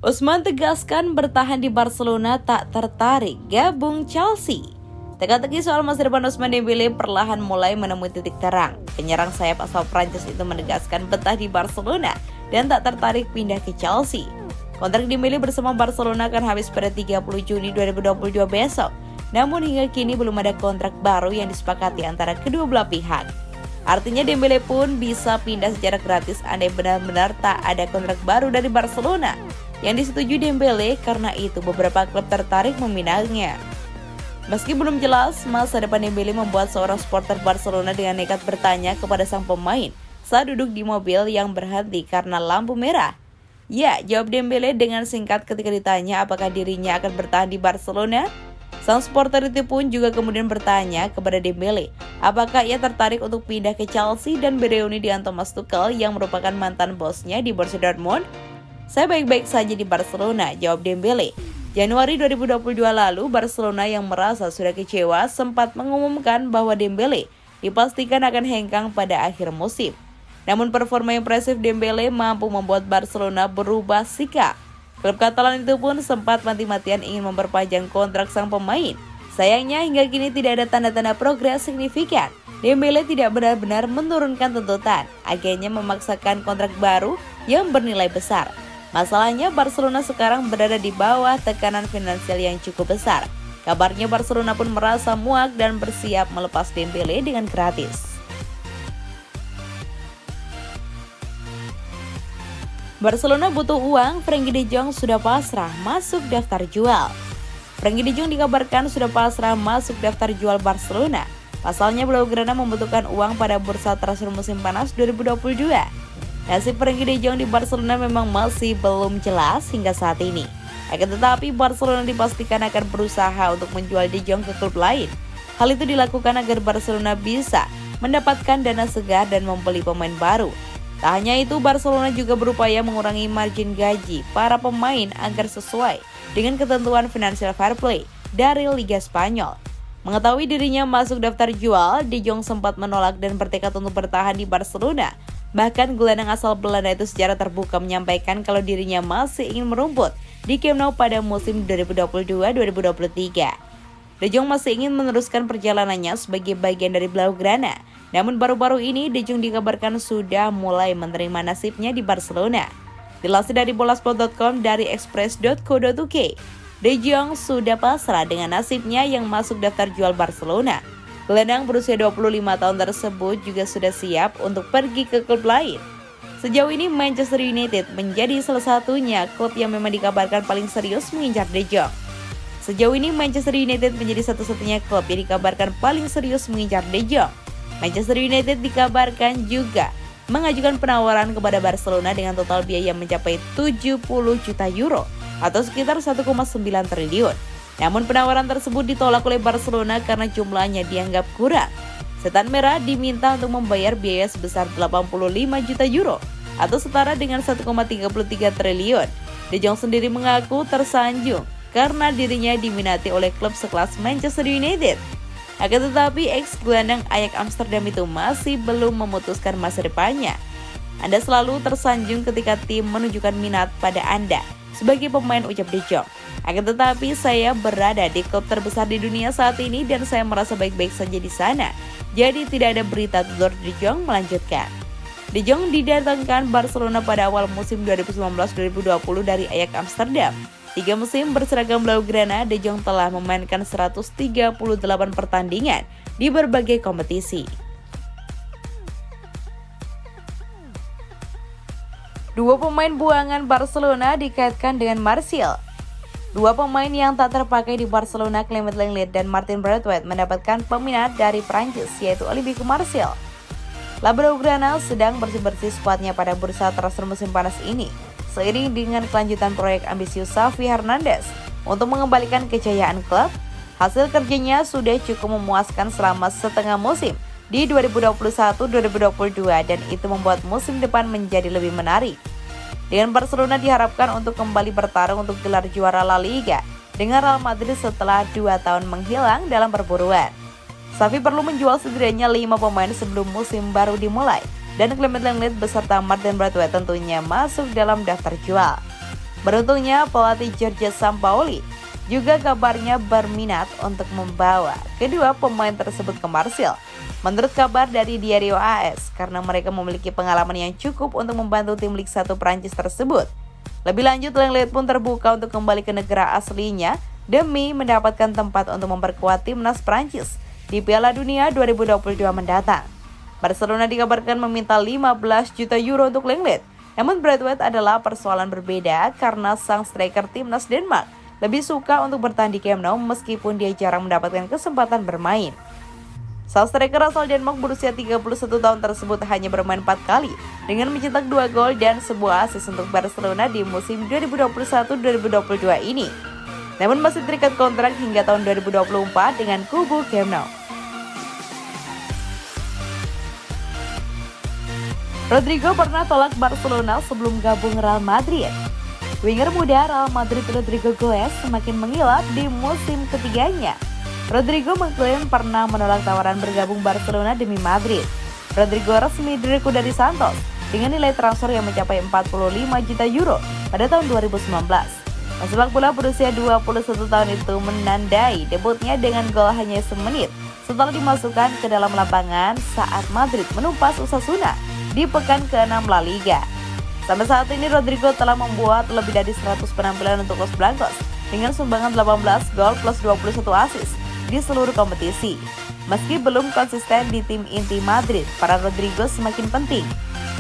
Ousmane tegaskan bertahan di Barcelona, tak tertarik gabung Chelsea. Teka-teki soal masa depan Ousmane Dembélé perlahan mulai menemui titik terang. Penyerang sayap asal Prancis itu menegaskan betah di Barcelona dan tak tertarik pindah ke Chelsea. Kontrak Dembélé bersama Barcelona akan habis pada 30 Juni 2022 besok. Namun hingga kini belum ada kontrak baru yang disepakati antara kedua belah pihak. Artinya Dembélé pun bisa pindah secara gratis andai benar-benar tak ada kontrak baru dari Barcelona yang disetujui Dembélé, karena itu beberapa klub tertarik meminangnya. Meski belum jelas, masa depan Dembélé membuat seorang supporter Barcelona dengan nekat bertanya kepada sang pemain saat duduk di mobil yang berhenti karena lampu merah. Ya, jawab Dembélé dengan singkat ketika ditanya apakah dirinya akan bertahan di Barcelona. Sang supporter itu pun juga kemudian bertanya kepada Dembélé apakah ia tertarik untuk pindah ke Chelsea dan bereuni dengan Thomas Tuchel yang merupakan mantan bosnya di Borussia Dortmund. Saya baik-baik saja di Barcelona, jawab Dembélé. Januari 2022 lalu, Barcelona yang merasa sudah kecewa sempat mengumumkan bahwa Dembélé dipastikan akan hengkang pada akhir musim. Namun performa impresif Dembélé mampu membuat Barcelona berubah sikap. Klub Katalan itu pun sempat mati-matian ingin memperpanjang kontrak sang pemain. Sayangnya hingga kini tidak ada tanda-tanda progres signifikan. Dembélé tidak benar-benar menurunkan tuntutan, akhirnya memaksakan kontrak baru yang bernilai besar. Masalahnya Barcelona sekarang berada di bawah tekanan finansial yang cukup besar. Kabarnya Barcelona pun merasa muak dan bersiap melepas Dembélé dengan gratis. Barcelona butuh uang, Frenkie de Jong sudah pasrah masuk daftar jual. Frenkie de Jong dikabarkan sudah pasrah masuk daftar jual Barcelona. Pasalnya Blaugrana membutuhkan uang pada bursa transfer musim panas 2022. Nasib Frenkie de Jong di Barcelona memang masih belum jelas hingga saat ini. Akan tetapi Barcelona dipastikan akan berusaha untuk menjual de Jong ke klub lain. Hal itu dilakukan agar Barcelona bisa mendapatkan dana segar dan membeli pemain baru. Tak hanya itu, Barcelona juga berupaya mengurangi margin gaji para pemain agar sesuai dengan ketentuan financial fair play dari Liga Spanyol. Mengetahui dirinya masuk daftar jual, de Jong sempat menolak dan bertekad untuk bertahan di Barcelona. Bahkan gelandang asal Belanda itu secara terbuka menyampaikan kalau dirinya masih ingin merumput di Camp Nou pada musim 2022-2023. De Jong masih ingin meneruskan perjalanannya sebagai bagian dari Blaugrana. Namun baru-baru ini De Jong dikabarkan sudah mulai menerima nasibnya di Barcelona. Dilansir dari bolasport.com dari express.co.uk, De Jong sudah pasrah dengan nasibnya yang masuk daftar jual Barcelona. Gelandang berusia 25 tahun tersebut juga sudah siap untuk pergi ke klub lain. Sejauh ini Manchester United menjadi salah satunya klub yang memang dikabarkan paling serius mengincar De Jong. Sejauh ini Manchester United menjadi satu-satunya klub yang dikabarkan paling serius mengincar De Jong. Manchester United dikabarkan juga mengajukan penawaran kepada Barcelona dengan total biaya mencapai 70 juta euro atau sekitar 1,9 triliun. Namun penawaran tersebut ditolak oleh Barcelona karena jumlahnya dianggap kurang. Setan Merah diminta untuk membayar biaya sebesar 85 juta euro atau setara dengan 1,33 triliun. De Jong sendiri mengaku tersanjung karena dirinya diminati oleh klub sekelas Manchester United. Akan tetapi ex-gelandang Ajax Amsterdam itu masih belum memutuskan masa depannya. Anda selalu tersanjung ketika tim menunjukkan minat pada Anda sebagai pemain, ucap De Jong. Akan tetapi saya berada di klub terbesar di dunia saat ini dan saya merasa baik-baik saja di sana. Jadi tidak ada berita, tutur De Jong melanjutkan. De Jong didatangkan Barcelona pada awal musim 2019-2020 dari Ajax Amsterdam. 3 musim berseragam Blaugrana, De Jong telah memainkan 138 pertandingan di berbagai kompetisi. Dua pemain buangan Barcelona dikaitkan dengan Martial. Dua pemain yang tak terpakai di Barcelona, Clement Lenglet dan Martin Braithwaite, mendapatkan peminat dari Prancis, yaitu Olivier Martial. La Blaugrana sedang bersih-bersih skuadnya pada bursa transfer musim panas ini, seiring dengan kelanjutan proyek ambisius Xavi Hernandez untuk mengembalikan kejayaan klub. Hasil kerjanya sudah cukup memuaskan selama setengah musim di 2021-2022 dan itu membuat musim depan menjadi lebih menarik. Dengan Barcelona diharapkan untuk kembali bertarung untuk gelar juara La Liga dengan Real Madrid setelah 2 tahun menghilang dalam perburuan. Xavi perlu menjual setidaknya 5 pemain sebelum musim baru dimulai dan Clement Lenglet beserta Martin Braithwaite tentunya masuk dalam daftar jual. Beruntungnya pelatih Giorgio Sampaoli juga kabarnya berminat untuk membawa kedua pemain tersebut ke Marseille. Menurut kabar dari Diario AS, karena mereka memiliki pengalaman yang cukup untuk membantu tim Ligue 1 Prancis tersebut. Lebih lanjut, Lenglet pun terbuka untuk kembali ke negara aslinya demi mendapatkan tempat untuk memperkuat timnas Prancis di Piala Dunia 2022 mendatang. Barcelona dikabarkan meminta 15 juta euro untuk Lenglet. Namun Braithwaite adalah persoalan berbeda karena sang striker timnas Denmark lebih suka untuk bertanding di Camp Nou meskipun dia jarang mendapatkan kesempatan bermain. Sang striker asal Denmark berusia 31 tahun tersebut hanya bermain 4 kali dengan mencetak 2 gol dan sebuah assist untuk Barcelona di musim 2021-2022 ini. Namun masih terikat kontrak hingga tahun 2024 dengan kubu Camp Nou. Rodrigo pernah tolak Barcelona sebelum gabung Real Madrid. Winger muda Real Madrid Rodrigo Goes semakin mengilap di musim ketiganya. Rodrigo mengklaim pernah menolak tawaran bergabung Barcelona demi Madrid. Rodrigo resmi direkrut dari Santos dengan nilai transfer yang mencapai 45 juta euro pada tahun 2019. Pesepak bola berusia 21 tahun itu menandai debutnya dengan gol hanya semenit setelah dimasukkan ke dalam lapangan saat Madrid menumpas Osasuna di pekan ke-6 La Liga. Sampai saat ini Rodrigo telah membuat lebih dari 100 penampilan untuk Los Blancos dengan sumbangan 18 gol plus 21 assist di seluruh kompetisi. Meski belum konsisten di tim inti Madrid, peran Rodrigo semakin penting.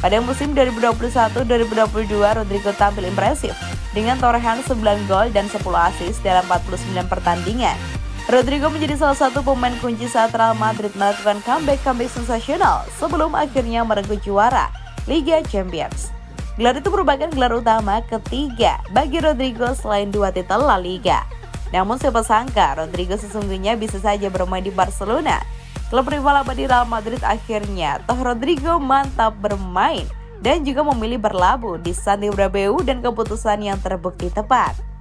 Pada musim 2021-2022, Rodrigo tampil impresif dengan torehan 9 gol dan 10 assist dalam 49 pertandingan. Rodrigo menjadi salah satu pemain kunci saat Real Madrid melakukan comeback sensasional sebelum akhirnya merengkuh juara Liga Champions. Gelar itu merupakan gelar utama ketiga bagi Rodrigo selain 2 titel La Liga. Namun siapa sangka Rodrigo sesungguhnya bisa saja bermain di Barcelona. Klub rival abadi Real Madrid akhirnya toh Rodrigo mantap bermain dan juga memilih berlabuh di Santiago Bernabeu dan keputusan yang terbukti tepat.